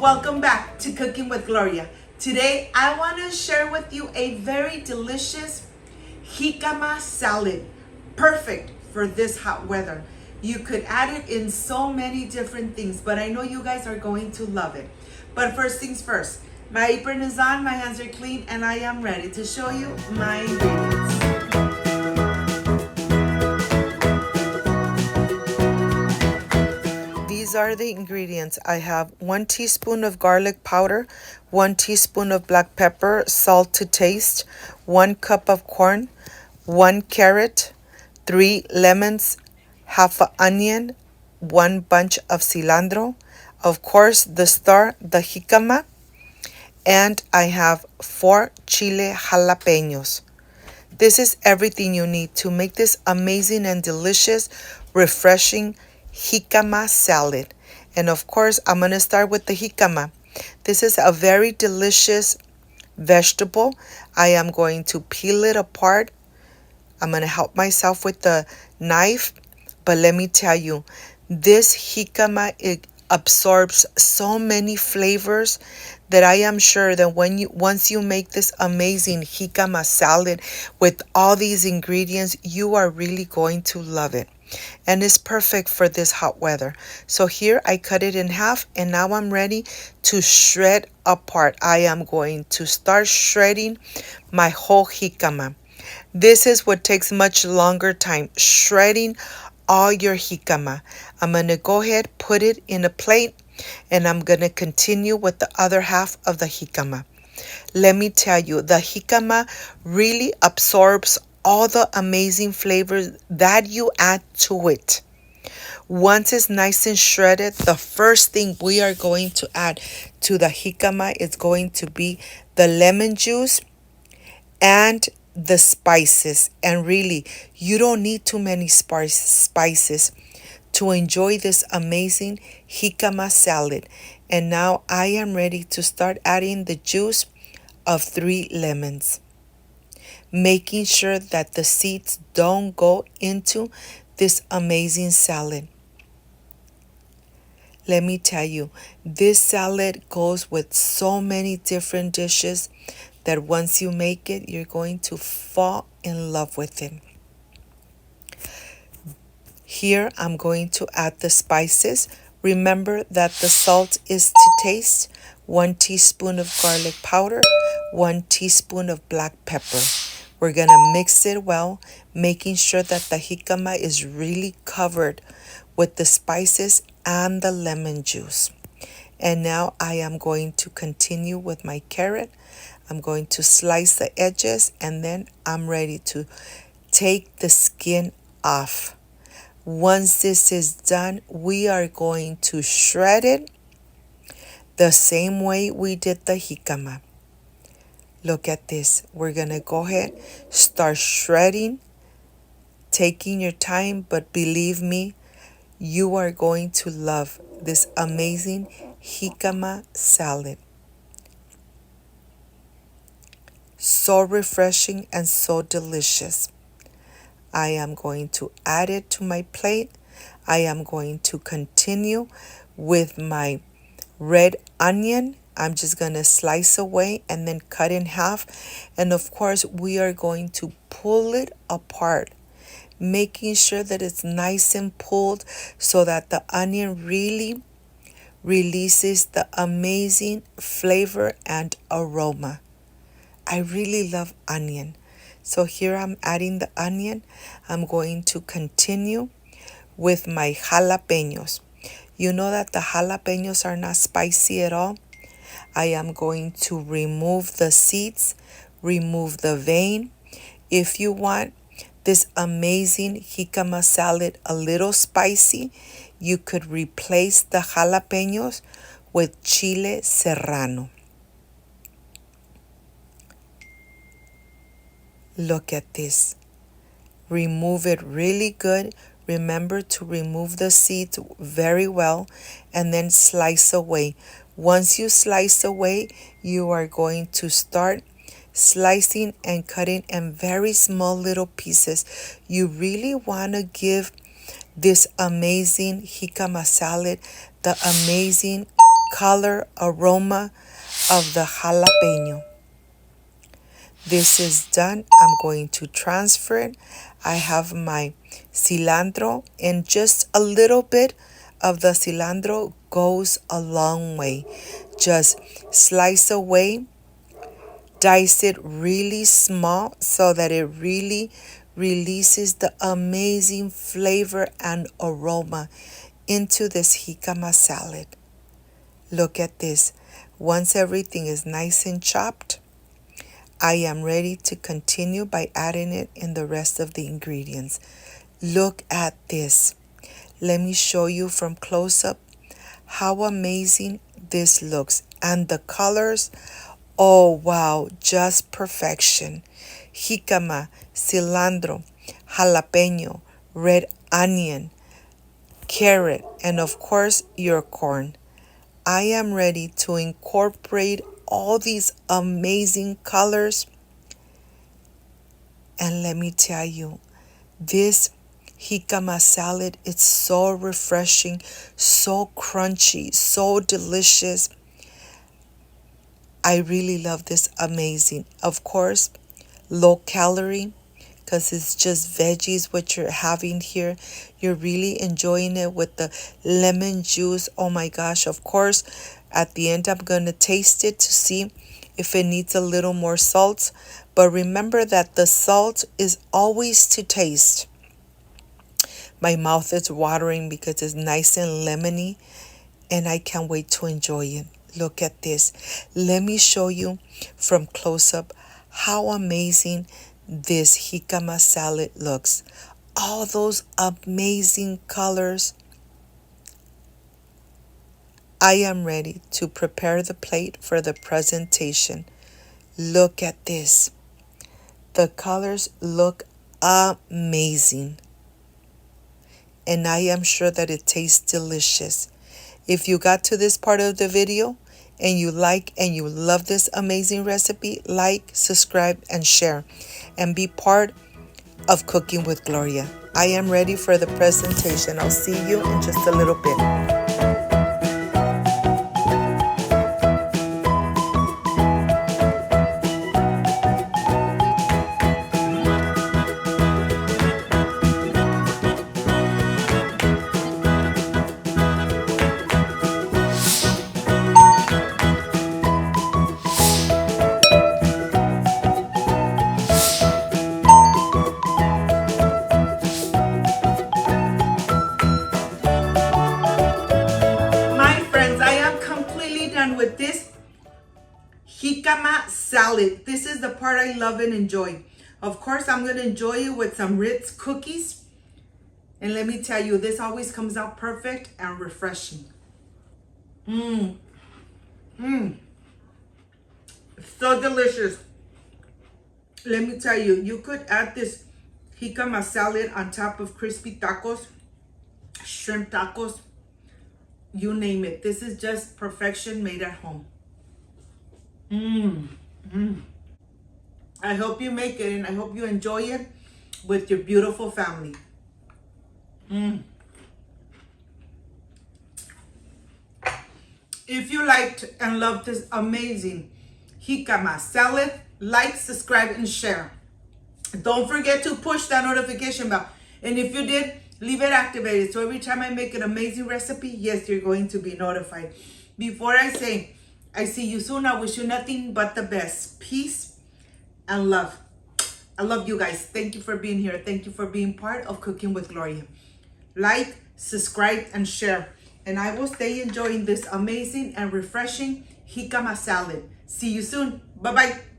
Welcome back to Cooking with Gloria. Today I want to share with you a very delicious jicama salad. Perfect for this hot weather. You could add it in so many different things, but I know you guys are going to love it. But first things first, my apron is on, my hands are clean, and I am ready to show you my ingredients. These are the ingredients. I have 1 teaspoon of garlic powder, 1 teaspoon of black pepper, salt to taste, 1 cup of corn, 1 carrot, 3 lemons, half an onion, 1 bunch of cilantro, of course the star, the jicama, and I have 4 chile jalapeños. This is everything you need to make this amazing and delicious, refreshing jicama salad. And of course, I'm going to start with the jicama. This is a very delicious vegetable. I am going to peel it apart. I'm going to help myself with the knife. But let me tell you, this jicama, it absorbs so many flavors that I am sure that once you make this amazing jicama salad with all these ingredients, you are really going to love it. And it's perfect for this hot weather. So here I cut it in half, and now I'm ready to shred apart. I am going to start shredding my whole jicama. This is what takes much longer time, shredding all your jicama. I'm going to go ahead, put it in a plate, and I'm going to continue with the other half of the jicama. Let me tell you, the jicama really absorbs all the amazing flavors that you add to it. Once it's nice and shredded, the first thing we are going to add to the jicama is going to be the lemon juice and the spices. And really, you don't need too many spices to enjoy this amazing jicama salad. And now I am ready to start adding the juice of 3 lemons, making sure that the seeds don't go into this amazing salad. Let me tell you, this salad goes with so many different dishes that once you make it, you're going to fall in love with it. Here I'm going to add the spices. Remember that the salt is to taste. 1 teaspoon of garlic powder, 1 teaspoon of black pepper. We're going to mix it well, making sure that the jicama is really covered with the spices and the lemon juice. And now I am going to continue with my carrot. I'm going to slice the edges, and then I'm ready to take the skin off. Once this is done, we are going to shred it the same way we did the jicama. Look at this. We're going to go ahead, start shredding, taking your time, but believe me, you are going to love this amazing jicama salad. So refreshing and so delicious. I am going to add it to my plate. I am going to continue with my red onion. I'm just going to slice away and then cut in half. And of course, we are going to pull it apart, making sure that it's nice and pulled so that the onion really releases the amazing flavor and aroma. I really love onion. So here I'm adding the onion. I'm going to continue with my jalapeños. You know that the jalapeños are not spicy at all. I am going to remove the seeds, remove the vein. If you want this amazing jicama salad a little spicy, you could replace the jalapeños with chile serrano. Look at this. Remove it really good. Remember to remove the seeds very well and then slice away. Once you slice away, you are going to start slicing and cutting in very small little pieces. You really want to give this amazing jicama salad the amazing color, aroma of the jalapeno. This is done. I'm going to transfer it. I have my cilantro, and just a little bit of the cilantro goes a long way. Just slice away, dice it really small so that it really releases the amazing flavor and aroma into this jicama salad. Look at this. Once everything is nice and chopped, I am ready to continue by adding it in the rest of the ingredients. Look at this. Let me show you from close up how amazing this looks. And the colors, oh wow, just perfection. Jicama, cilantro, jalapeno, red onion, carrot, and of course your corn. I am ready to incorporate all these amazing colors. And let me tell you, this jicama salad, it's so refreshing, so crunchy, so delicious. I really love this amazing. Of course, low calorie, because it's just veggies what you're having here. You're really enjoying it with the lemon juice. Oh my gosh, of course, at the end I'm going to taste it to see if it needs a little more salt. But remember that the salt is always to taste. My mouth is watering because it's nice and lemony, and I can't wait to enjoy it. Look at this. Let me show you from close up how amazing this jicama salad looks. All those amazing colors. I am ready to prepare the plate for the presentation. Look at this. The colors look amazing. And I am sure that it tastes delicious. If you got to this part of the video and you like and you love this amazing recipe, like, subscribe, and share. And be part of Cooking with Gloria. I am ready for the presentation. I'll see you in just a little bit. With this jicama salad. This is the part I love and enjoy. Of course, I'm going to enjoy it with some Ritz cookies. And let me tell you, this always comes out perfect and refreshing. So delicious. Let me tell you, you could add this jicama salad on top of crispy tacos, shrimp tacos, you name it. This is just perfection made at home. I hope you make it, and I hope you enjoy it with your beautiful family. If you liked and loved this amazing jicama salad, like, subscribe, and share. Don't forget to push that notification bell. And if you did, leave it activated. So every time I make an amazing recipe, yes, you're going to be notified. Before I say, I see you soon, I wish you nothing but the best. Peace and love. I love you guys. Thank you for being here. Thank you for being part of Cooking with Gloria. Like, subscribe, and share. And I will stay enjoying this amazing and refreshing jicama salad. See you soon. Bye-bye.